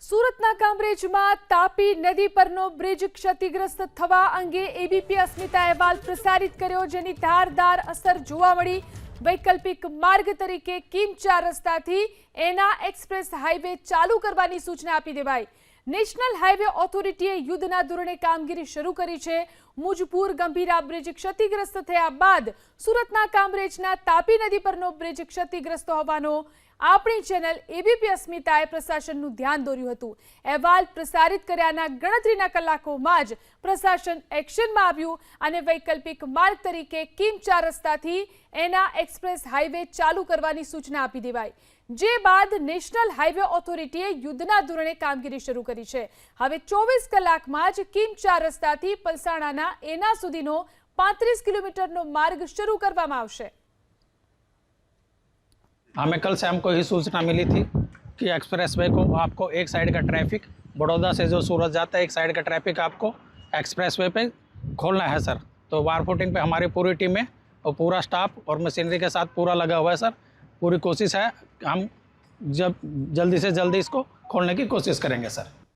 સુરતના કામરેજમાં તાપી નદી પરનો બ્રિજ ક્ષતિગ્રસ્ત થવા અંગે એબીપી અસ્મિતા અહેવાલ પ્રસારિત કર્યો, જેની ધારદાર અસર જોવા મળી। વૈકલ્પિક માર્ગ તરીકે કિમ 4 રસ્તાથી એના એક્સપ્રેસ હાઈવે ચાલુ કરવાની સૂચના આપી દેવાઈ। નેશનલ હાઈવે ઓથોરિટીએ યુદ્ધના ધોરણે કામગીરી શરૂ કરી છે। મુજપુર ગંભીરા બ્રિજ ક્ષતિગ્રસ્ત થયા બાદ સુરતના કામરેજના તાપી નદી પરનો બ્રિજ ક્ષતિગ્રસ્ત હોવાનો આપણી ચેનલ એબીપી અસ્મિતાએ પ્રશાસનનું ધ્યાન દોર્યું હતું। અહેવાલ પ્રસારિત કર્યાના ગણતરીના કલાકોમાં જ પ્રશાસન એક્શનમાં આવ્યું અને વૈકલ્પિક માર્ગ તરીકે કિમ 4 રસ્તાથી એના એક્સપ્રેસ હાઈવે ચાલુ કરવાની સૂચના આપી દેવાઈ, જે બાદ નેશનલ હાઈવે ઓથોરિટીએ યુદ્ધના ધોરણે કામગીરી શરૂ કરી છે। હવે 24 કલાકમાં જ કિમ 4 રસ્તાથી પલસાણાના એના સુધીનો 35 કિલોમીટરનો માર્ગ શરૂ કરવામાં આવશે। हमें कल से हमको ही सूचना मिली थी कि एक्सप्रेस वे को आपको एक साइड का ट्रैफिक बड़ौदा से जो सूरत जाता है, एक साइड का ट्रैफिक आपको एक्सप्रेस वे पे खोलना है सर। तो वार फुटिंग पे हमारी पूरी टीमें और पूरा स्टाफ और मशीनरी के साथ पूरा लगा हुआ है सर। पूरी कोशिश है, हम जब जल्दी से जल्दी इसको खोलने की कोशिश करेंगे सर।